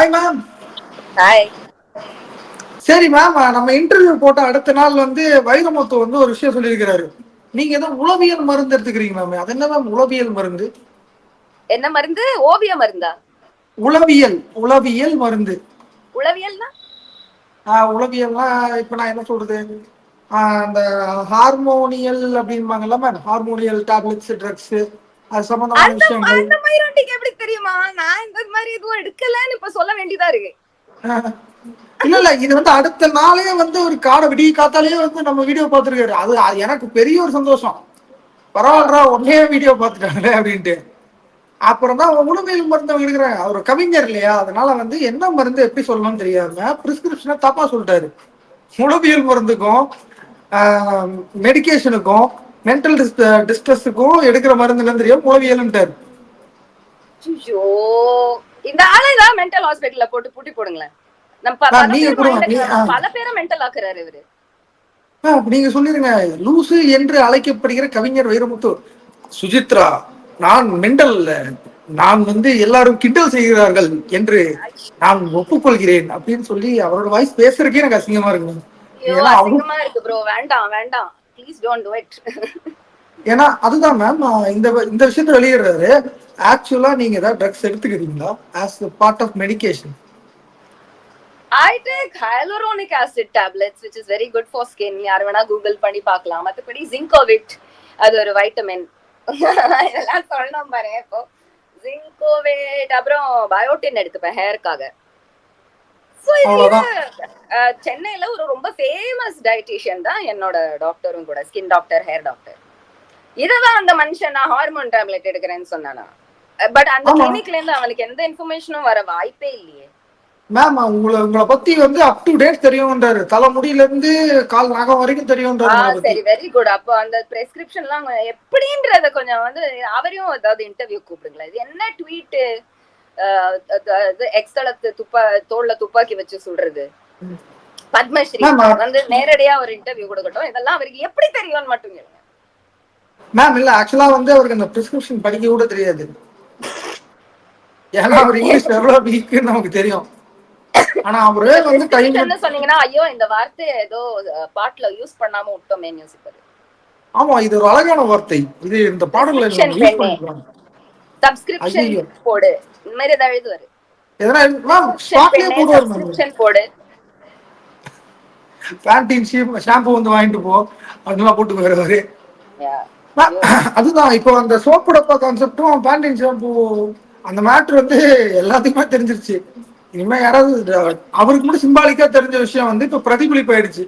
Hi ma'am. Hi. சரி ma'am, நம்ம interview போட்ட அடுத்த நாள் வந்து வைரமுத்து வந்து ஒரு விஷயம் சொல்லியிருக்கிறாரு. நீங்க ஏதோ உளவியல் மருந்து எடுத்துக்கிறீங்க மேம். அது என்ன மேம் உளவியல் மருந்து? என்ன மருந்து? ஓவிய மருந்தா? உளவியல் மருந்து. உளவியல்னா? உளவியல்னா இப்ப நான் என்ன சொல்றது, அந்த harmonial அப்படின்பாங்கல்ல ma'am, harmonial tablets, drugs, அது சம்பந்தமான அந்த விஷயங்கள். அந்த மயிரோட்டிக்கு எப்படி தெரியுமா? நான் இந்த மாதிரி எதுவும் எடுக்கலன்னு இப்ப சொல்ல வேண்டியதா இருக்கு. இல்ல இது வந்து அடுத்த நாளே வந்து ஒரு விடிய காத்தாலேயே வந்து நம்ம வீடியோ பார்த்துருக்காரு. அது எனக்கு பெரிய ஒரு சந்தோஷம். பரவாயில்லடா ஒன்னே வீடியோ பார்த்துட்டாங்களே அப்படின்ட்டு. அப்புறம் தான் உளவியல் மருந்து எடுக்கிறாங்க. அவர் கவிஞர் இல்லையா, அதனால வந்து என்ன மருந்து எப்படி சொல்லணும்னு தெரியாம பிரிஸ்கிரிப்ஷனை தப்பா சொல்லிட்டாரு. உளவியல் மருந்துக்கும் மெடிக்கேஷனுக்கும் மென்டல் டிஸ்ட்ரெஸுக்கும் எடுக்கிற மருந்துன்னு தெரியும் உளவியல்ன்றாரு. ஐயோ, இந்த ஆளேதான் மென்டல் ஹாஸ்பிட்டல்ல போட்டு பூட்டி போடுங்களேன். நம்ம பல பேரை மென்டல் ஆக்குறாரு இவரு. நீங்க சொல்லிருங்க, லூசு என்று அழைக்கப்படுகிற கவிஞர் வைரமுத்து, சுஜித்ரா நான் மெண்டல், நான் வந்து எல்லாரும் கிண்டல் செய்கிறார்கள் என்று நான் ஒப்புக்கொள்கிறேன் அப்படின்னு சொல்லி அவரோட வாய்ஸ் பேசுறதுக்கே எனக்கு அசிங்கமா இருக்கு. ஐயோ அசிங்கமா இருக்கு ப்ரோ, வேண்டாம் வேண்டாம், ப்ளீஸ் டோன்ட் டு இட். ஏன்னா அதுதான் மேம், இந்த விஷயத்த வெளியிடுறாரு. ஆக்சுவலா நீங்க ஏதாவது ட்ரக்ஸ் எடுத்துக்கிறீங்களா as part of medication? I take hyaluronic acid tablets, which is very good for skin. யார் வேணா கூகுள் பண்ணி பார்க்கலாம். மற்றபடி ஜிங்கோவிட், அது ஒரு வைட்டமின். இதெல்லாம் சொல்லணும் பாரு. இப்போ ஜிங்கோவிட், அப்புறம் பயோட்டின் எடுத்துப்பேன் ஹேருக்காக. சென்னையில ஒரு ரொம்ப ஃபேமஸ் டயட்டிஷியன் தான் என்னோட டாக்டரும் கூட, ஸ்கின் டாக்டர், ஹேர் டாக்டர். இததான் அந்த மனுஷன் நான் ஹார்மோன் டேப்லெட் எடுக்கிறேன்னு சொன்னானா? பட் அந்த கிளினிக்ல இருந்து அவனுக்கு எந்த இன்ஃபர்மேஷனும் வர வாய்ப்பே இல்லையே. மேம் உங்களை பத்தி வந்து அப் டு டேட் தெரியும்ன்றாரு. தலைமுடியில இருந்து கால் நகம் வரைக்கும் தெரியும்ன்றாரு. சரி, வெரி குட். அப்போ அந்த பிரெஸ்கிரிப்ஷன்லாம் எப்படின்றத கொஞ்சம் வந்து அவரையும் ஏதாவது இன்டர்வியூ கூப்பிடுங்களேன். இது என்ன ட்வீட், எக்ஸ்தலத்து தோல்ல துப்பாக்கி வச்சு சொல்றது. பத்மஸ்ரீ வந்து நேரடியா ஒரு இன்டர்வியூ கொடுக்கட்டும். இதெல்லாம் அவருக்கு எப்படி தெரியும்னு மட்டும் கேளுங்க மேம். இல்ல ஆக்சுவலா வந்து அவருக்கு அந்த பிரிஸ்கிரிப்ஷன் படிக்க கூட தெரியாது. ஏன்னா அவர் இங்கிலீஷ் எவ்வளவு வீக்குன்னு நமக்கு தெரியும். ஆனா அவரே வந்து என்ன சொன்னீங்கன்னா ஐயோ இந்த வார்த்தை ஏதோ பாட்டுல யூஸ் பண்ணாம விட்டோமேன்னு யோசிப்பாரு. ஆமா, இது ஒரு அழகான வார்த்தை. இது இந்த பாடல்ல யூஸ் பண்ணிருக்காங்க. சப்ஸ்கிரிப்ஷன் போடு, இந்த மாதிரி ஏதாவது எழுதுவாரு. எதனா மேம் ஸ்பாட்லயே போடுவாரு. சப்ஸ்கிரிப்ஷன் போடு, பேண்டீன் ஷாம்பு வந்து வாங்கிட்டு போ அதெல்லாம் போட்டு வருவாரு. அதுதான் இப்போ அந்த சோப்பு டப்பா கான்செப்டும் பேண்டீன் ஷாம்பு அந்த மேட்ரு வந்து எல்லாத்துக்குமே தெரிஞ்சிருச்சு. இனிமே யாராவது அவருக்கு மட்டும் சிம்பாலிக்கா தெரிஞ்ச விஷயம் வந்து இப்ப பிரதிபலிப்பு ஆயிடுச்சு.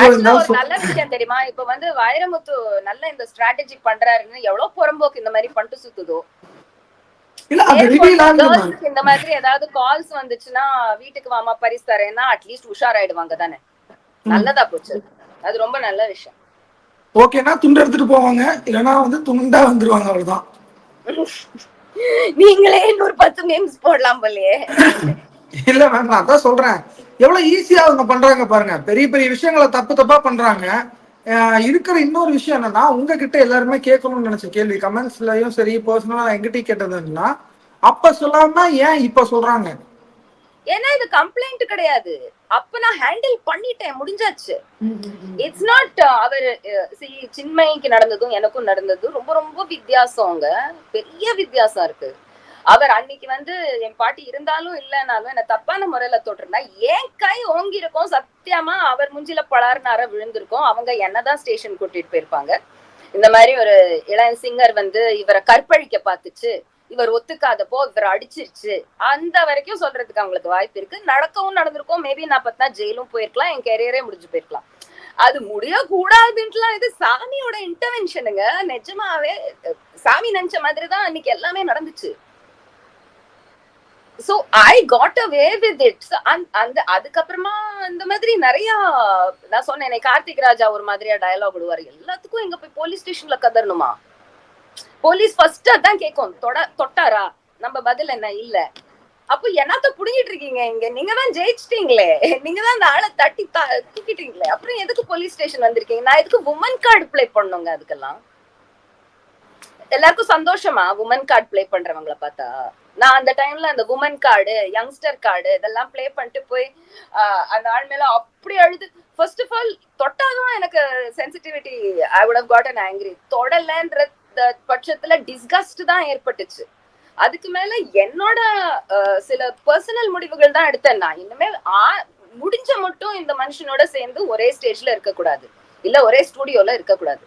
ஒரு நல்ல விஷயம் தெரியுமா, இப்ப வந்து வைரமுத்து நல்ல இந்த ஸ்ட்ராட்டஜி பண்றாருன்னு எவ்வளவு புறம்போக்கு இந்த மாதிரி பண்ணிட்டு சுத்துதோ. இந்த மாதிரி ஏதாவது கால்ஸ் வந்துச்சுன்னா வீட்டுக்கு வாமா பரிசு தரேன்னா அட்லீஸ்ட் உஷாராயிடுவாங்க தானே. நல்லதா போச்சு, அது ரொம்ப நல்ல விஷயம். ஓகேனா துண்டு எடுத்துட்டு போவாங்க, இல்லனா வந்து துண்டா வந்துருவாங்க, அவ்வளவுதான். நீங்களே இன்னொரு 10 மீம்ஸ் போடலாம் போலயே. இல்ல மேம், நான் அதான் சொல்றேன், எவ்வளவு ஈஸியா அவங்க பண்றாங்க பாருங்க. பெரிய பெரிய விஷயங்களை தப்பா பண்றாங்க. இருக்கிற இன்னொரு விஷயம் என்னன்னா, உங்ககிட்ட எல்லாருமே கேட்கணும்னு நினைச்ச கேள்வி கமெண்ட்ஸ்லயும் சரி, பர்சனலா எங்கிட்ட கேட்டதுன்னா, அப்ப சொல்லாம ஏன் இப்ப சொல்றாங்க? ஏன்னா இது கம்ப்ளைண்ட் கிடையாது. அப்ப நான் ஹேண்டில் பண்ணிட்டேன், முடிஞ்சாச்சு. இட்ஸ் நாட் அவர் சின்மயிக்கு நடந்ததும் எனக்கும் நடந்ததும் ரொம்ப ரொம்ப வித்தியாசங்க, பெரிய வித்தியாசம் இருக்கு. அவர் அன்னைக்கு வந்து என் பாட்டி இருந்தாலும் இல்லைனாலும் என்ன தப்பான முறையில தொட்டிருந்தா என் கை ஓங்கி இருக்கும் சத்தியமா. அவர் முஞ்சில பலார்னார விழுந்திருக்கும். அவங்க என்னதான் ஸ்டேஷன் கூட்டிட்டு போயிருப்பாங்க. இந்த மாதிரி ஒரு இளம் சிங்கர் வந்து இவரை கற்பழிக்க பார்த்துச்சு, இவர் ஒத்துக்காதப்போ இவரை அடிச்சிருச்சு, அந்த வரைக்கும் சொல்றதுக்கு அவங்களுக்கு வாய்ப்பு இருக்கு. நடக்கவும் நடந்திருக்கும். மேபி நான் பார்த்தா ஜெயிலும் போயிருக்கலாம், என் கெரியரே முடிஞ்சு போயிருக்கலாம். அது முடியக்கூடாதுன்ட்டுலாம் இது சாமியோட இன்டர்வென்ஷனுங்க. நிஜமாவே சாமி நினைச்ச மாதிரிதான் அன்னைக்கு எல்லாமே நடந்துச்சு. So I got away with it. அதுக்கப்புறமா இந்த மாதிரி நிறைய நான் சொன்னேன், கார்த்திக் ராஜா ஒரு மாதிரியா டயலாக் விடுவாரு. எல்லாத்துக்கும் எங்க போய் போலீஸ் ஸ்டேஷன்ல கதறணுமா? போலீஸ் ஃபர்ஸ்ட் அதான் கேட்கும், தொட்டாரா, நம்ம பதில் என்ன இல்ல. அப்போ என்னத்த புடிங்கிட்டு இருக்கீங்க இங்க? நீங்க தான் ஜெயிச்சிட்டீங்களே, நீங்க தான் அந்த ஆளை தட்டி தூக்கிட்டீங்களே, அப்புறம் எதுக்கு போலீஸ் ஸ்டேஷன் வந்திருக்கீங்க? நான் எதுக்கு உமன் கார்டு பிளே பண்ணுங்க? அதுக்கெல்லாம் எல்லாருக்கும் சந்தோஷமா உமன் கார்டு பிளே பண்றவங்களை பார்த்தா? நான் அந்த டைம்ல அந்த உமன் கார்டு, யங்ஸ்டர் கார்டு இதெல்லாம் ப்ளே பண்ணிட்டு போய் அந்த ஆள் மேல அப்படி அழுது. ஃபர்ஸ்ட் ஆஃப் ஆல் தொட்டாதான் எனக்கு sensitivity, I would have gotten angry. தொடலன்ற பட்சத்துல டிஸ்கஸ்ட் தான் ஏற்பட்டுச்சு. அதுக்கு மேல என்னோட சில பர்சனல் முடிவுகள் தான் எடுத்தேன். நான் இனிமேல் முடிஞ்ச மட்டும் இந்த மனுஷனோட சேர்ந்து ஒரே ஸ்டேஜ்ல இருக்கக்கூடாது, இல்ல ஒரே ஸ்டுடியோல இருக்கக்கூடாது.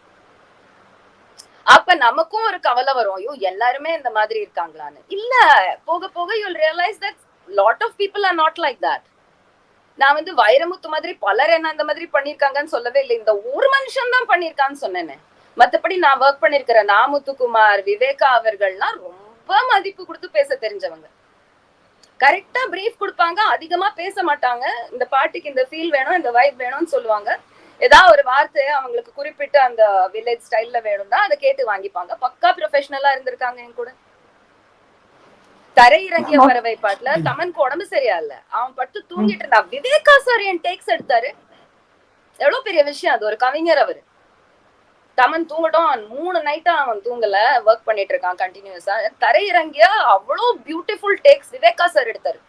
அப்ப நமக்கும் ஒரு கவலை வரும், ஐயோ எல்லாருமே இந்த மாதிரி இருக்காங்களான்னு. இல்ல, போக போக you'll realize that lot of people are not like that. நான் வந்து வைரமுத்து மாதிரி பலர் என்ன அந்த மாதிரி பண்ணிருக்காங்கன்னு சொல்லவே இல்லை, இந்த ஒரு மனுஷன் தான் பண்ணிருக்கான்னு சொன்னேன்னு. மத்தபடி நான் ஒர்க் பண்ணிருக்கிற நாமுத்துக்குமார், விவேகா அவர்கள்லாம் ரொம்ப மதிப்பு கொடுத்து பேச தெரிஞ்சவங்க. கரெக்டா பிரீஃப் கொடுப்பாங்க, அதிகமா பேச மாட்டாங்க. இந்த பாட்டுக்கு இந்த ஃபீல் வேணும், இந்த வைப் வேணும்னு சொல்லுவாங்க. ஏதாவது ஒரு வார்த்தை அவங்களுக்கு குறிப்பிட்டு அந்த வில்லேஜ் ஸ்டைல்ல வேணும்னா அதை கேட்டு வாங்கிப்பாங்க. பக்கா ப்ரொஃபஷனலா இருந்திருக்காங்க என் கூட. தரை இறங்கிய பறவை பாட்டுல தமனுக்கு உடம்பு சரியா இல்ல, அவன் பட்டு தூங்கிட்டு இருந்தான். விவேகா சார் என் டேக்ஸ் எடுத்தாரு. எவ்வளவு பெரிய விஷயம் அது, ஒரு கவிஞர் அவரு. தமன் தூங்கட்டும், 3 நைட்டா அவன் தூங்கல, ஒர்க் பண்ணிட்டு இருக்கான் கண்டினியூஸா. தரை இறங்கிய அவ்வளவு பியூட்டிஃபுல் டேக்ஸ் விவேகா சார் எடுத்தாரு.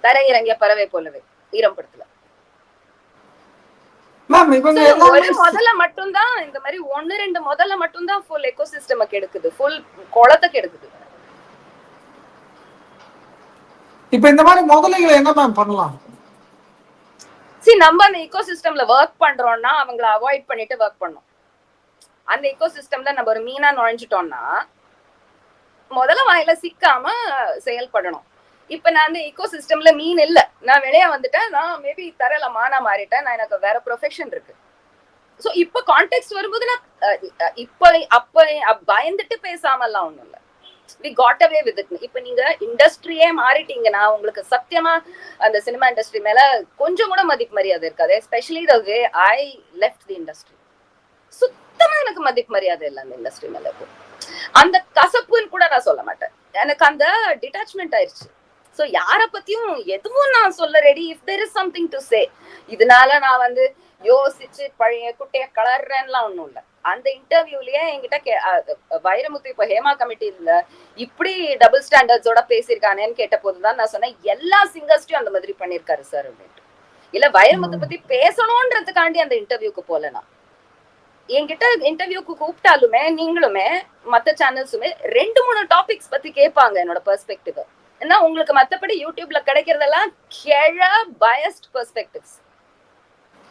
தரை இறங்கிய பறவை போலவே ஈரம்படத்துல ஒரு முதல்ல மட்டும்தான் இந்த மாதிரி 1-2 முதல்ல மட்டும்தான் ஃபுல் எக்கோசிஸ்டம் கெடுக்குது, ஃபுல் குளத்தை கெடுக்குது. இப்ப இந்த மாதிரி முதலைகளை என்ன மேம் பண்ணலாம்? நம்ம அந்த எக்கோசிஸ்டம்ல ஒர்க் பண்றோம்னா அவங்கள அவாய்ட் பண்ணிட்டு ஒர்க் பண்ணோம். அந்த எக்கோசிஸ்டம்ல நம்ம ஒரு மீனா நுழைஞ்சிட்டோம்னா முதல்ல வாயில சிக்காம செயல்படணும். இப்ப நான் அந்த ஈகோ சிஸ்டம்ல மீன் இல்ல, நான் வெளியே வந்துட்டேன், நான் மேபி தரல மானா மாறிட்டேன், நான் எனக்கு வேற ப்ரொஃபஷன் இருக்கு. சோ இப்ப கான்டெக்ட் வரும்போது நான் அப்ப பயந்துட்டு பேசாமலாம் ஒண்ணும் இல்ல, we got away with it. இப்ப நீங்க இண்டஸ்ட்ரியே மாறிட்டீங்கன்னா உங்களுக்கு சத்தியமா அந்த சினிமா இண்டஸ்ட்ரி மேல கொஞ்சம் கூட மதிப்பு மரியாதை இருக்காது. Especially the way I left the industry. சுத்தமா எனக்கு மதிப்பு மரியாதை இல்லை அந்த இண்டஸ்ட்ரி மேல. அந்த கசப்புன்னு கூட நான் சொல்ல மாட்டேன், எனக்கு அந்த டிட்டாச்மெண்ட் ஆயிடுச்சு. சோ யார பத்தியும் எதுவும் நான் சொல்ல ready, if there is something to say. இதனால நான் வந்து யோசிச்சு பழைய குட்டைய கலர்றேன்லாம் ஒண்ணும் இல்ல. அந்த இன்டர்வியூலயே என்கிட்ட வைரமுத்து இப்ப ஹேமா கமிட்டில இப்படி டபுள் ஸ்டாண்டர்ட்ஸோட பேசியிருக்கானேன்னு கேட்ட போதுதான் நான் சொன்னேன், எல்லா சிங்கர்ஸ்டையும் அந்த மாதிரி பண்ணிருக்காரு சார் அப்படின்ட்டு. இல்ல வைரமுத்து பத்தி பேசணும்ன்றதுக்காண்டி அந்த இன்டர்வியூக்கு போல. நான் என்கிட்ட இன்டர்வியூக்கு கூப்பிட்டாலுமே நீங்களுமே மத்த சேனல்ஸுமே 2-3 டாபிக்ஸ் பத்தி கேட்பாங்க என்னோட பெர்ஸ்பெக்டிவ். ஏன்னா உங்களுக்கு மத்தபடி யூடியூப்ல கிடைக்கிறதெல்லாம் கேழ பயஸ்ட் பெர்ஸ்பெக்டிவ்ஸ்.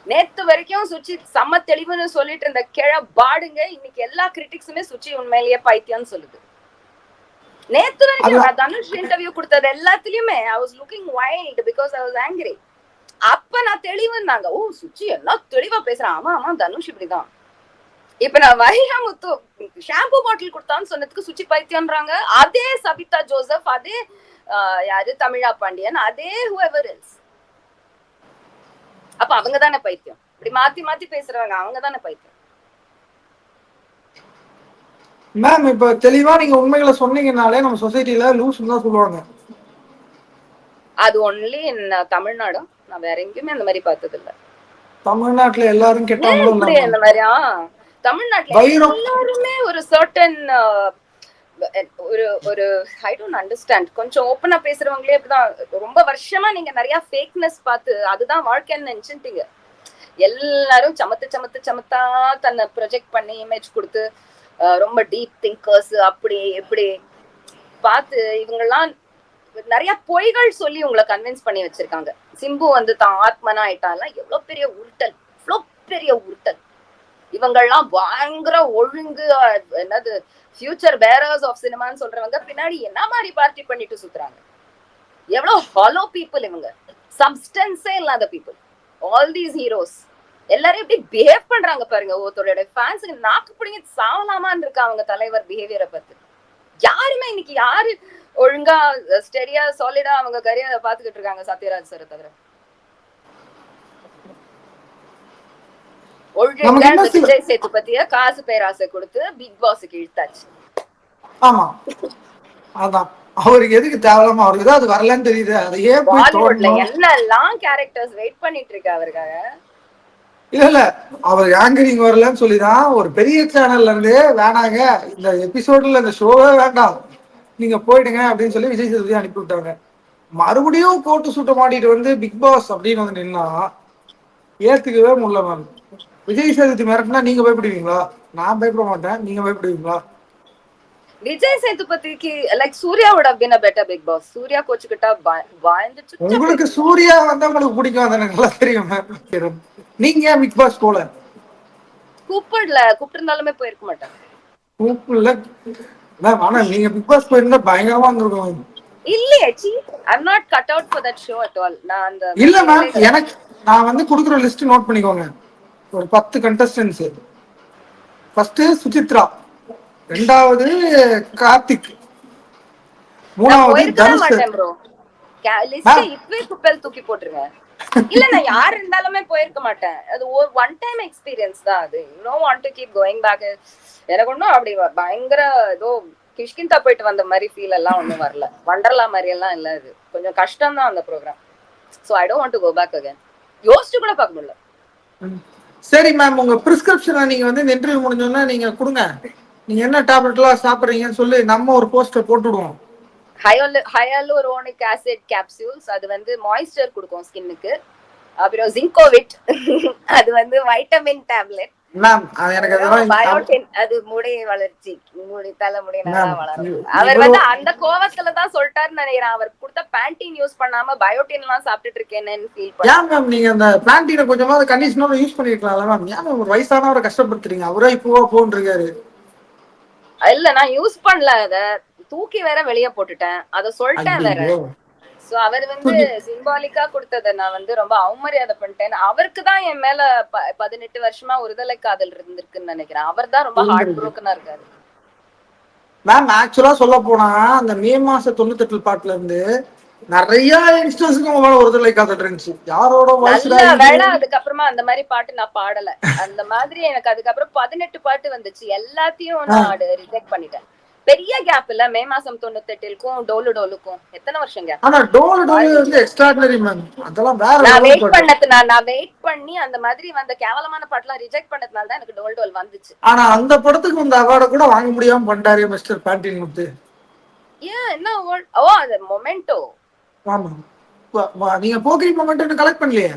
நேத்து வரைக்கும் சுச்சி செம்ம தெளிவுன்னு சொல்லிட்டு இருந்த கிழ பாடுங்க, இன்னைக்கு எல்லா கிரிட்டிக்ஸுமே சுச்சி உண்மையிலேயே பைத்தியம்னு சொல்லுது. நேத்து வரைக்கும் நான் தனுஷ் இன்டர்வியூ கொடுத்தது எல்லாத்துலயுமே I was looking wild because I was angry. அப்ப நான் தெளிவுன்னாங்க, ஓ சுச்சி எல்லாம் தெளிவா பேசுறான், ஆமா ஆமா தனுஷ் இப்படிதான். இப்ப நான் வைரமுத்து ஷாம்பு பாட்டில் கொடுத்தான்னு சொன்னதுக்கு சுச்சி பைத்தியம்ன்றாங்க. அதே சபிதா ஜோசப், அதே யாரு தமிழா பாண்டியன், அதே whoever else. அப்ப அவங்க தானே பைத்தியம். இப்படி மாத்தி மாத்தி பேசுறவங்க அவங்க தானே பைத்தியம். மேம் இப்ப தெளிவா நீங்க உண்மைகளை சொன்னீங்கனாலே நம்ம சொசைட்டில லூஸ்ன்னு தான் சொல்லுவாங்க. அது ஒன்லி தமிழ்நாடு, நான் வேற எங்கேயுமே அந்த மாதிரி பார்த்தது இல்ல. தமிழ்நாட்டுல எல்லாரும் கெட்டவங்களும் இல்ல. அந்த மாதிரி தமிழ்நாட்டுல எல்லாருமே ஒரு சர்டன் ஒரு ஐ டோன்ட் அண்டர்ஸ்டாண்ட். கொஞ்சம் ஓப்பனா பேசுறவங்களே அப்படிதான். ரொம்ப வருஷமா நீங்க நிறைய ஃபேக்னஸ் பார்த்து அதுதான் வாழ்க்கைன்னு நினைச்சுட்டீங்க. எல்லாரும் சமத்தா தன்னை ப்ரொஜெக்ட் பண்ணி இமேஜ் கொடுத்து ரொம்ப டீப் திங்கர்ஸ் அப்படி எப்படி பார்த்து இவங்கெல்லாம் நிறைய பொய்கள் சொல்லி உங்களை கன்வின்ஸ் பண்ணி வச்சிருக்காங்க. சிம்பு வந்து தான் ஆத்மனா ஆயிட்டாலாம் எவ்வளவு பெரிய உருட்டல், இவ்வளவு பெரிய உருட்டல். இவங்கெல்லாம் பயங்கர ஒழுங்கு, என்னது ஃபியூச்சர் பேரர்ஸ் ஆஃப் சினிமான்னு சொல்றவங்க பின்னாடி என்ன மாதிரி பார்ட்டி பண்ணிட்டு சுத்துறாங்க. எவ்வளவு ஹாலோ பீப்புள் இவங்க, சப்ஸ்டன்ஸே இல்லாத பீப்புள். ஆல் தீஸ் ஹீரோஸ் எல்லாரும் எப்படி பிஹேவ் பண்றாங்க பாருங்க. ஒருத்தரோட ஃபேன்ஸுக்கு நாக்கு பிடிங்க சாவலாமான்னு இருக்கா அவங்க தலைவர் பிஹேவியரை பத்தி. யாருமே இன்னைக்கு யாரு ஒழுங்கா ஸ்டெடியா சாலிடா அவங்க கரியரை பாத்துக்கிட்டு இருக்காங்க சத்யராஜ் சார் தவிர. ஒழுங்கா விஜய் சேதுபதிய காசு பேராசை கொடுத்து பிக் பாஸுக்கு இழுத்தாச்சு. ஆமா அதான் அவருக்கு எதுக்கு தேவலாமா, அவருக்கு தான் அது வரலன்னு தெரியுது. அது ஏன் பாலிவுட்ல என்னெல்லாம் கேரக்டர்ஸ் வெயிட் பண்ணிட்டு இருக்கு அவருக்காக. இல்ல அவர் ஆங்கரிங் வரலன்னு சொல்லிதான் ஒரு பெரிய சேனல்ல இருந்து வேணாங்க இந்த எபிசோட்ல இந்த ஷோவே வேண்டாம், நீங்க போயிடுங்க அப்படின்னு சொல்லி விஜய் சேதுபதி அனுப்பி விட்டாங்க. மறுபடியும் கோட்டு சூட்டை மாட்டிட்டு வந்து பிக் பாஸ் அப்படின்னு வந்து நின்னா ஏத்துக்கவே முடியல மேம். விஜய் சேதுபதி மிரட்டினா நீங்க பயப்படுவீங்களா? நான் பயப்பட மாட்டேன், நீங்க பயப்படுவீங்களா? விஜய் சேதுபதிக்கு like Suriya would have been a better Bigg Boss. Suriya கோச்சுக்கிட்டா பயந்து சுச்சா உங்களுக்கு போயிடுவீங்க. சூர்யா வந்தா உங்களுக்கு பிடிக்கும், அது எனக்கு நல்லா தெரியும் மேம். நீங்க ஏன் பிக் பாஸ் போல? கூப்பிட்டு இருந்தாலுமே போயிருக்க மாட்டேன். கூப்பிடல மேம். ஆனா நீங்க பிக் பாஸ் போயிருந்தா பயங்கரமா இருந்திருக்கும். இல்லையே, see I am not cut out for that show at all. நான் அந்த இல்ல மேம், எனக்கு நான் வந்து கொடுக்குற லிஸ்ட் நோட் பண்ணிக்கோங்க. ஒரு 10 கண்டஸ்டன்ஸ். ஃபர்ஸ்ட் சுசித்ரா, ரெண்டாவது கார்த்திக், நான் மூணாவது போயிருக்கவே தனுஷ். மாட்டேன் ப்ரோ. லிஸ்ட் இப்பவே குப்பையில் தூக்கி போட்டுருங்க. இல்ல நான் யார் இருந்தாலுமே போயிருக்க மாட்டேன். அது ஒரு ஒன் டைம் எக்ஸ்பீரியன்ஸ் தான் அது. No want to keep going back. எனக்கு ஒன்றும் அப்படி பயங்கர ஏதோ கிஷ்கிந்தா போயிட்டு வந்த மாதிரி ஃபீல் எல்லாம் ஒன்றும் வரல. வண்டர்லா மாதிரி எல்லாம் இல்ல. இது கொஞ்சம் கஷ்டம் தான் அந்த program. So I don't want to go back again. யோசிச்சு கூட பார்க்க முடியல. சரி மேம், உங்க பிரிஸ்கிரிப்ஷனை நீங்க வந்து இந்த இன்டர்வியூ முடிஞ்சோன்னா நீங்க கொடுங்க. நீங்க என்ன டேப்லெட் எல்லாம் சாப்பிடுறீங்கன்னு சொல்லி நம்ம ஒரு போஸ்டர் போட்டுடுவோம். ஹையாலுரோனிக் ஆசிட் கேப்சூல்ஸ், அது வந்து மாய்ஸ்சர் கொடுக்கும் ஸ்கின்னுக்கு. அப்புறம் ஜிங்கோவிட், அது வந்து வைட்டமின் டேப்லெட். மேம் எனக்கு அதெல்லாம் பயோட்டின், அது முடி வளர்ச்சி, தலைமுடி நல்லா வளரும். அவர் வந்து அந்த கோவத்துலதான் சொல்லிட்டாருன்னு நினைக்கிறேன். அவர் கொடுத்த பேண்டீன் யூஸ் பண்ணாம பயோட்டின் எல்லாம் சாப்பிட்டுட்டு இருக்கேன்னு ஃபீல் பண்ணேன். ஏன் மேம் நீங்க அந்த பேண்டீனை கொஞ்சமாவது கண்டிஷனோட யூஸ் பண்ணிருக்கலாம்ல மேம்? ஏன் ஒரு வயசானவரை கஷ்டப்படுத்துறீங்க? அவரே இப்போ போன்றிருக்காரு. இல்ல நான் யூஸ் பண்ணல, அத தூக்கி வேற வெளியே போட்டுட்டேன். அத சொல்லிட்டேன் வேற. சோ அவர் வந்து சிம்பாலிக்கா கொடுத்தத நான் வந்து ரொம்ப அவமரியாதை பண்ணிட்டேன். அவருக்கு தான் என் மேல 18 வருஷமா ஒருதலை காதல் இருந்திருக்குன்னு நினைக்கிறேன். அவர் தான் ரொம்ப ஹார்ட் புரோக்கனா இருக்காரு. மேம் ஆக்சுவலா சொல்ல போனா அந்த மே மாசம் 98 பாட்டுல இருந்து நிறைய யங்ஸ்டர்ஸ்க்கு உங்க மேல ஒருதலை காதல் இருந்துச்சு. யாரோட நல்ல வேலை அதுக்கப்புறமா அந்த மாதிரி பாட்டு நான் பாடல. அந்த மாதிரி எனக்கு அதுக்கப்புறம் 18 பாட்டு வந்துச்சு. எல்லாத்தையும் நான் ரிஜெக்ட் பண்ணிட்டேன். பெரிய கேப் இல்ல மே மாசம் 98க்கும் டோலு டோலுக்கும் எத்தனை வருஷம் கேப்? ஆனா டோலு டோலு வந்து எக்ஸ்ட்ராஆர்டினரி மேம். அதெல்லாம் வேற. நான் வெயிட் பண்ணி அந்த மாதிரி வந்த கேவலமான பாட்டுலாம் ரிஜெக்ட் பண்ணதுனால தான் எனக்கு டோல் டோல் வந்துச்சு. ஆனா அந்த படத்துக்கு அந்த அவார்ட கூட வாங்க முடியாம பண்ணிட்டாரு மிஸ்டர் பேண்டின் முத்து. ஏன் என்ன அவார்ட்? ஓ அது மொமெண்டோ. ஆமா, நீங்க போக்கிரி மொமெண்டோ கலெக்ட் பண்ணலையே?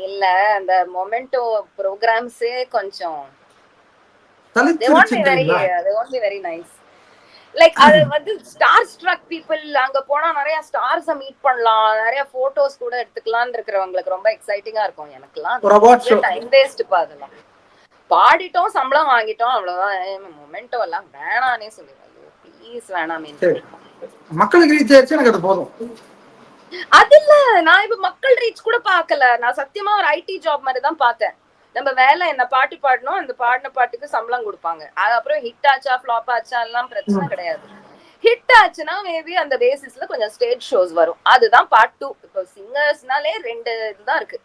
இல்ல அந்த மொமெண்டோ ப்ரோகிராம்ஸே கொஞ்சம் they won't be very nice. Like அது வந்து ஸ்டார் ஸ்ட்ரக் பீப்புள், அங்க போனா நிறைய ஸ்டார்ஸ மீட் பண்ணலாம், நிறைய போட்டோஸ் கூட எடுத்துக்கலாம்னு இருக்கிறவங்களுக்கு ரொம்ப எக்ஸைட்டிங்கா இருக்கும். எனக்குலாம் டைம் வேஸ்ட் பா. அதெல்லாம் பாடிட்டோம், சம்பளம் வாங்கிட்டோம், அவ்வளவுதான். மொமெண்டோ எல்லாம் வேணானே சொல்லுவாங்க. ப்ளீஸ் வேணாமே. மக்களுக்கு ரீச் ஆயிடுச்சு, எனக்கு அது போதும். அது இல்ல, நான் இப்ப மக்கள் ரீச் கூட பாக்கல. நான் சத்தியமா ஒரு ஐடி ஜாப் மாதிரி தான் பார்த்தேன். நம்ம வேலை என்ன, பாட்டு பாடணும், அந்த பாடின பாட்டுக்கு சம்பளம் கொடுப்பாங்க. அதுக்கப்புறம் ஹிட் ஆச்சா ஃபிளாப் ஆச்சா எல்லாம் பிரச்சனை கிடையாது. ஹிட் ஆச்சுன்னா மேபி அந்த பேசிஸ்ல கொஞ்சம் ஸ்டேஜ் ஷோஸ் வரும். அதுதான் பார்ட் 2. இப்போ சிங்கர்ஸ்னாலே 2 இதுதான் இருக்கு.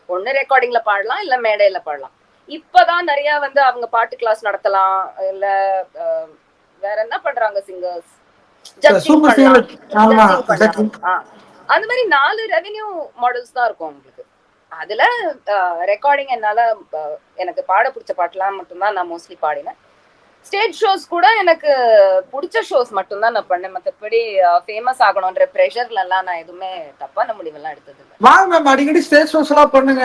ஒண்ணு ரெக்கார்டிங்ல பாடலாம், இல்ல மேடையில பாடலாம். இப்பதான் நிறைய வந்து அவங்க பாட்டு கிளாஸ் நடத்தலாம், இல்ல வேற என்ன பண்றாங்க சிங்கர்ஸ், ஜட்ஜிங் பண்ணலாம். அந்த மாதிரி 4 ரெவென்யூ மாடல்ஸ் தான் இருக்கும் உங்களுக்கு. அதுல ரெக்கார்டிங் என்னால எனக்கு பாட பிடிச்ச பாட்டுலாம் மட்டும்தான் நான் மோஸ்ட்லி பாடினேன். ஸ்டேஜ் ஷோஸ் கூட எனக்கு பிடிச்ச ஷோஸ் மட்டும்தான் நான் பண்ணேன். மற்றபடி ஃபேமஸ் ஆகணும்ன்ற ப்ரெஷர்ல எல்லாம் நான் எதுவுமே தப்பான முடிவெல்லாம் எடுத்தது இல்லை. வாங்க மேம், அடிக்கடி ஸ்டேஜ் ஷோஸ் எல்லாம் பண்ணுங்க.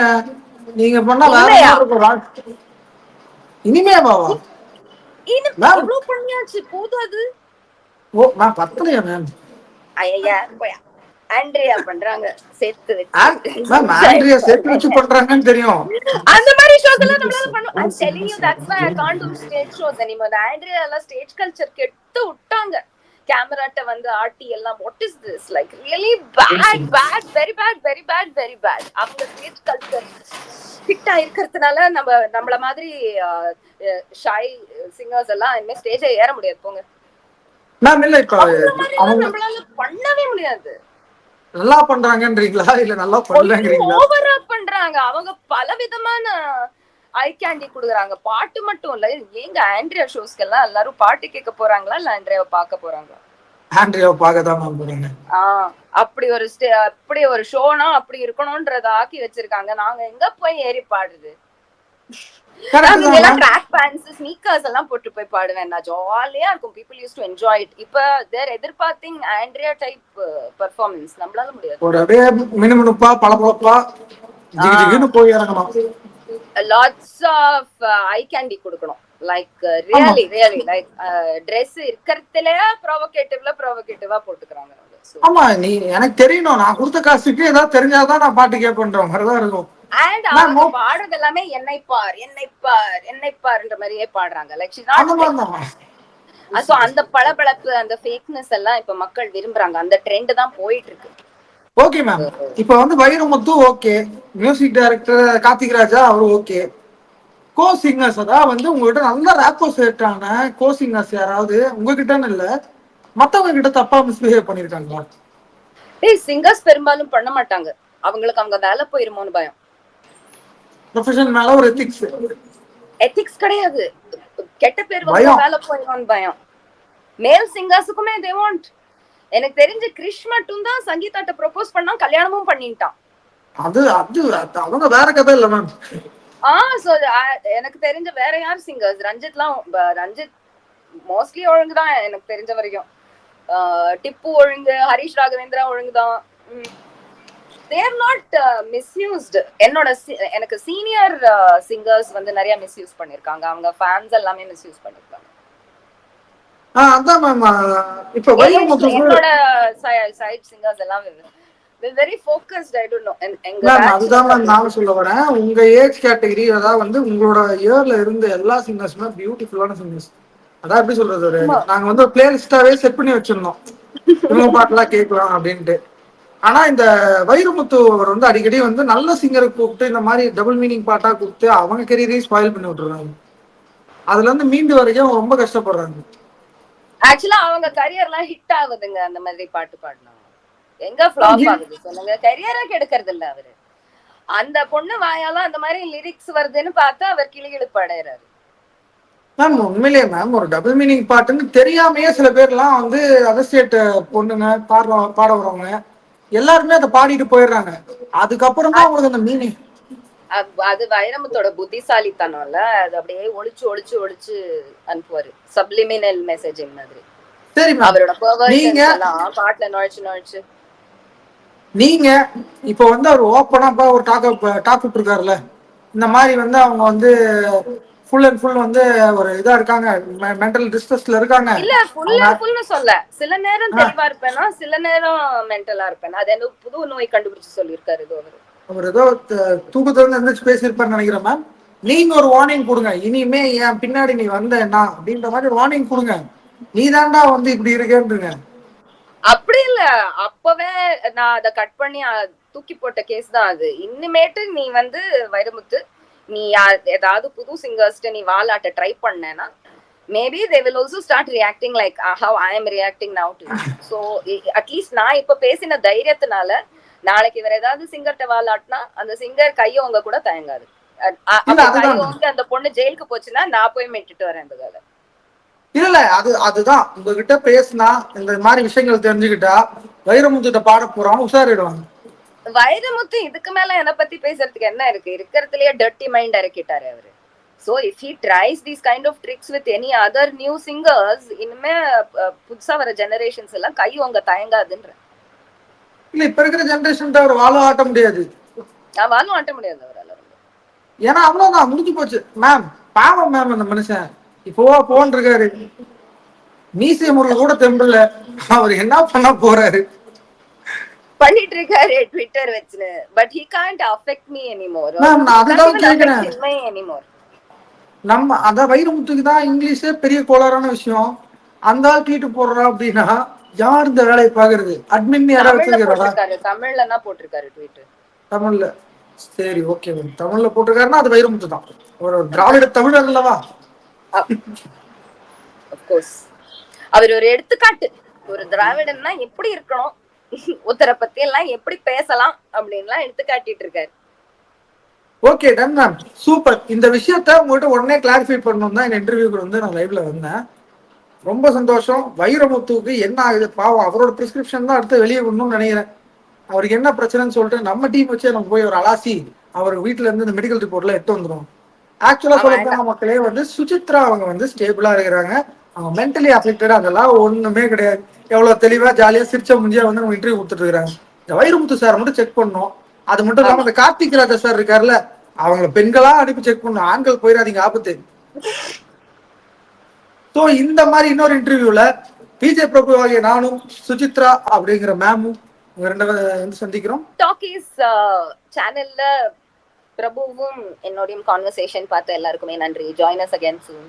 நீங்க பண்ணா வேற இருக்கும். இனிமே பாவா இவ்வளவு பண்ணியாச்சு, போதும் அது. ஓ நான் பத்தலையா மேம்? ஐயா போயா, ஆண்ட்ரியா பண்றாங்க சேர்த்து ஆண்ட்ரியா சேர்த்து வச்சு பண்றாங்கன்னு தெரியும். அந்த மாதிரி ஷோஸ் எல்லாம் நம்மளால பண்ண. I'm telling you, that's why I can't do stage shows anymore. The Andrea எல்லாம் ஸ்டேஜ் கல்ச்சர் கெட்டு விட்டாங்க. கேமராட்ட வந்து ஆர்டி எல்லாம். What is this? Like really bad bad very bad very bad very bad. அவங்க ஸ்டேஜ் கல்ச்சர் ஃபிட்டா இருக்கிறதுனால நம்மள மாதிரி ஷை சிங்கர்ஸ் எல்லாம் இனிமே ஸ்டேஜை ஏற முடியாது. போங்க மேம். இல்ல இப்ப நம்மளால பண்ணவே முடியாது. நல்லா பண்றாங்கன்றீங்களா இல்ல நல்லா பண்ணலங்கறீங்களா? ஓவரா பண்றாங்க. அவங்க பலவிதமான ஐ கேண்டி குடுக்குறாங்க. பாட்டு மட்டும் இல்ல. ஏங்க ஆண்ட்ரியா ஷோஸ்க்கு எல்லாம் எல்லாரும் பாட்டு கேட்க போறாங்களா இல்ல ஆண்ட்ரியாவை பார்க்க போறாங்களா? ஆண்ட்ரியாவை பார்க்க தான் போறாங்க. அப்படி ஒரு ஷோனா அப்படி இருக்கணும்ன்றத ஆக்கி வச்சிருக்காங்க. நாங்க எங்க போய் ஏறி பாடுறது? கரெக்ட் நான் தான் இதெல்லாம் மேம். ட்ராக் பேண்ட்ஸ் ஸ்னீக்கர்ஸ் எல்லாம் போட்டு போய் பாடுவேன். நான் ஜாலியா இருக்கும். People use to enjoy it. இப்ப தேர் எதிர்பார்த்திங் ஆண்ட்ரியா டைப் பெர்ஃபார்மன்ஸ் நம்மளால முடியாது. ஒரு அப்படியே மினுமினுப்பா பளபளப்பா ஜிகு ஜிகுன்னு போய் இறங்கணும். லாட்ஸ் ஆஃப் ஐ கேண்டி கொடுக்கணும். லைக் ஆமா ரியலி ரியலி லைக் ட்ரெஸ் இருக்கிறதுல ப்ரோவோகேட்டிவா போட்டுக்கிறாங்க. ஆமா, நீ எனக்கு தெரியணும், நான் கொடுத்த காசுக்கு ஏதாவது தெரிஞ்சாதான் நான் பாட்டு கேட்பேன்ற மாதிரிதான் இருக்கும். அண்ட் மேம் அவங்க பாடுறது எல்லாமே என்னை பார் என்னை பார் என்னை பார்ன்ற மாதிரியே பாடுறாங்க. லைக் ஷி நாட் அந்த மாதிரி தான். சோ அந்த பளபளப்பு அந்த ஃபேக்னஸ் எல்லாம் இப்ப மக்கள் விரும்புறாங்க. அந்த ட்ரெண்ட் தான் போயிட்டு இருக்கு. ஓகே மேம், இப்ப வந்து Vairamuthu okay, music director Karthik Raja அவரு ஓகே, கோ சிங்கர்ஸ் அதான் வந்து உங்ககிட்ட நல்ல ரேப்பர்ஸ் இருக்காங்க, கோ சிங்கர்ஸ் யாராவது உங்ககிட்டன்னு இல்ல மத்தவங்க கிட்ட தப்பா மிஸ்பிஹேவ் பண்ணிருக்காங்களா? டேய் சிங்கர்ஸ் பெரும்பாலும் பண்ண மாட்டாங்க. அவங்களுக்கு அவங்க வேலை போயிருமோன்னு பயம். ப்ரொஃபஷன் மேல ஒரு எத்திக்ஸ் கிடையாது, கெட்ட பேர் வந்து வேலை போயிருமோன்னு பயம். மேல் சிங்கர்ஸுக்குமே தே வாண்ட். எனக்கு தெரிஞ்ச கிரிஷ் மட்டும் தான் சங்கீதாட்ட ப்ரோபோஸ் பண்ணா கல்யாணமும் பண்ணிட்டான். அது அது அவங்க வேற கதை இல்ல மேம். சோ எனக்கு தெரிஞ்ச வேற யார் சிங்கர்ஸ், ரஞ்சித் மோஸ்ட்லி ஒழுங்குதான் எனக்கு தெரிஞ்ச வரைக்கும். டிப்பு ஒழுங்கு, ஹரிஷ் ராகவேந்திரா ஒழுங்குதான். They're not misused. எனக்கு சீனியர் சிங்கர்ஸ் வந்து நிறைய மிஸ்யூஸ் பண்ணிருக்காங்க. அவங்க ஃபேன்ஸ் எல்லாமே மிஸ்யூஸ் பண்ணிருக்காங்க. அதான் மேம், இப்ப என்னோட சைட் சிங்கர்ஸ் எல்லாம் very focused. I don't know. Ma'am அதுதான் மேம் நானும் சொல்ல வரேன். உங்க ஏஜ் கேட்டகரி அதாவது வந்து உங்களோட இயர்ல இருந்து எல்லா சிங்கர்ஸுமே பியூட்டிஃபுல்லான சிங்கர்ஸ். அதான் எப்படி சொல்றது, ஒரு நாங்க வந்து ஒரு பிளேலிஸ்டாவே செட் பண்ணி வச்சிருந்தோம், இவங்க பாட்டுலாம் கேட்கலாம் அப்படின்ட்டு. ஆனா இந்த வைரமுத்து அவர் வந்து அடிக்கடி வந்து நல்ல சிங்கரை கூப்பிட்டு இந்த மாதிரி டபுள் மீனிங் பாட்டா கூப்பிட்டு அவங்க கெரியரையும் ஸ்பாயில் பண்ணி விட்டுறாங்க. அதுல இருந்து மீண்டு வரைக்கும் ரொம்ப கஷ்டப்படுறாங்க. ஆக்சுவலா அவங்க கரியர்லாம் ஹிட் ஆகுதுங்க அந்த மாதிரி பாட்டு பாடினா. எங்க ஃப்ளாப் ஆகுது சொல்லுங்க? கரியரா கெடுக்கிறது இல்ல அவரு. அந்த பொண்ணு வாயால அந்த மாதிரி லிரிக்ஸ் வருதுன்னு பார்த்தா அவர் கிளிகிழப்பு அடையறாரு. மேம் உண்மையிலேயே மேம் ஒரு டபுள் மீனிங் பாட்டுன்னு தெரியாமையே சில பேர்லாம் வந்து அதர் ஸ்டேட் பொண்ணுங்க பாட வரவங்க எல்லாருமே அதை பாடிட்டு போயிடுறாங்க. அதுக்கப்புறம் தான் உங்களுக்கு அந்த மீனிங். அது வைரமுத்தோட புத்திசாலித்தனம்ல. அது அப்படியே ஒளிச்சு ஒளிச்சு ஒளிச்சு அனுப்புவாரு, சப்ளிமினல் மெசேஜிங் மாதிரி. சரி அவரோட பெர்வர்ஷன்ஸ் எல்லாம் பாட்டுல நுழைச்சு நுழைச்சு. நீங்க இப்ப வந்து அவர் ஓப்பனா ஒரு டாக் விட்டுருக்காருல, இந்த மாதிரி வந்து அவங்க வந்து ஃபுல் அண்ட் ஃபுல் வந்து ஒரு இதா இருக்காங்க, மென்டல் டிஸ்ட்ரெஸ்ல இருக்காங்க. இல்ல ஃபுல் அண்ட் ஃபுல்னு சொல்ல, சில நேரம் தெளிவா இருப்பேனா, சில நேரம் மென்டலா இருப்பேன். அது என்ன புது நோய் கண்டுபிடிச்சு சொல்லியிருக்காரு ஏதோ அவர் ஏதோ தூக்கத்துல இருந்து எந்திரிச்சு பேசியிருப்பாருன்னு நினைக்கிறேன் மேம். நீங்க ஒரு வார்னிங் கொடுங்க, இனிமே என் பின்னாடி நீ வந்தேன்னா அப்படின்ற மாதிரி வார்னிங் கொடுங்க. நீ தாண்டா வந்து இப்படி இருக்கேன்றீங்க. அப்படி இல்ல, அப்பவே நான் அதை கட் பண்ணி தூக்கி போட்ட கேஸ் தான் அது. இனிமேட்டு நீ வந்து வைரமுத்து, நீ ஏதாவது புது சிங்கர்ஸ்ட்டு நீ வாலாட்ட ட்ரை பண்ணேன்னா maybe they will also start reacting like how I am reacting now to you. So at least நான் இப்ப பேசின தைரியத்தினால நாளைக்கு இவர் ஏதாவது சிங்கர்ட்ட வாலாட்டினா அந்த சிங்கர் கையவங்க கூட தயங்காது. கையவங்க அந்த பொண்ணு ஜெயிலுக்கு போச்சுன்னா நான் போய் மீட்டுட்டு வரேன். இந்த வேலை இல்ல அதுதான் உங்ககிட்ட பேசினா இந்த மாதிரி விஷயங்கள் தெரிஞ்சுக்கிட்டா வைரமுத்து பாட போறோம் உஷாரிடுவாங்க. வைரமுத்து இதுக்கு மேல என்ன பத்தி பேசுறதுக்கு என்ன இருக்கு? இருக்கிறதுலயே டர்ட்டி மைண்ட் இறக்கிட்டாரு அவரு. So if he tries these kind of tricks with any other new singers, இனிமே புதுசா வர ஜெனரேஷன்ஸ் எல்லாம் கை உங்க தயங்காதுன்ற. இல்ல இப்ப இருக்கிற ஜெனரேஷன் அவர் வாழும் ஆட்ட முடியாது. வாழும் ஆட்ட முடியாது அவரால. ஏன்னா அவ்வளவுதான் முடிஞ்சு போச்சு மேம். பாவம் மேம் அந்த மனுஷன் இப்போ போன் இருக்காரு, மீசிய முருக கூட தெம்பல, அவர் என்ன பண்ண போறாரு பண்ணிட்டு இருக்காரு ட்விட்டர் வச்சு. But he can't affect me anymore. Ma'am நான் அதுதான் கேக்குறேன். anymore. நம்ம அத வைரமுத்துக்கு தான் இங்கிலீஷே பெரிய கோளாறான விஷயம். அந்த ஆள் ட்வீட் போடுறா அப்படின்னா யார் இந்த வேலையை பாக்குறது? அட்மின் யாராவது வச்சிருக்காரு? தமிழ்ல தான் போட்டிருக்காரு ட்வீட். தமிழ்ல சரி ஓகே மேம், தமிழ்ல போட்டிருக்காருன்னா அது வைரமுத்து தான், ஒரு திராவிட தமிழர் அல்லவா? Of course. அவர் ஒரு எடுத்துக்காட்டு. ஒரு திராவிடன்னா எப்படி இருக்கணும், உத்தர பத்தி எல்லாம் எப்படி பேசலாம் அப்படின்லாம் எடுத்து காட்டிட்டு இருக்காரு. Okay done ma'am, super. இந்த விஷயத்த உங்கள்கிட்ட உடனே கிளாரிஃபை பண்ணணும் தான் இந்த இன்டர்வியூக்கு வந்து நான் லைவ்ல வந்தேன். ரொம்ப சந்தோஷம். வைரமுத்துவுக்கு என்ன ஆகுது பாவம், அவரோட பிரிஸ்கிரிப்ஷன் தான் அடுத்து வெளியே வரணும்னு நினைக்கிறேன். அவருக்கு என்ன பிரச்சனைன்னு சொல்லிட்டு நம்ம டீம் வச்சு நம்ம போய் ஒரு அலாசி அவர் வீட்டுல இருந்து இந்த மெடிக்கல் ரிப்போர்ட்ல எடுத்து வந்துடும். ஆக்சுவலா ஆமா, சொல்ல போன மக்களே வந்து சுசித்ரா அவங்க வந்து ஸ்டேபிளா இருக்கிறாங்க. அவங்க மென்டலி அஃபெக்டட் அதெல்லாம் ஒண்ணுமே கிடையாது. எவ்வளவு தெளிவா ஜாலியா சிரிச்ச முடிஞ்சா வந்து நம்ம இன்டர்வியூ கொடுத்துட்டு இருக்காங்க. இந்த வைரமுத்து சார் மட்டும் செக் பண்ணணும். அது மட்டும் இல்லாம ஆமா. இந்த கார்த்திக் ராஜா சார் இருக்காருல்ல, அவங்கள பெண்களா அனுப்பி செக் பண்ணணும். ஆண்கள் போயிடாதீங்க, ஆபத்து. ஸோ இந்த மாதிரி இன்னொரு இன்டர்வியூல பிஜே பிரபு ஆகிய நானும் சுசித்ரா அப்படிங்கிற மேமும் உங்க ரெண்டு வந்து சந்திக்கிறோம். டாக்கீஸ் சேனல்ல பிரபுவும் என்னோடையும் கான்வர்சேஷன் பார்த்த எல்லாருக்குமே நன்றி. ஜாயின் அஸ் அகேன் சூன்.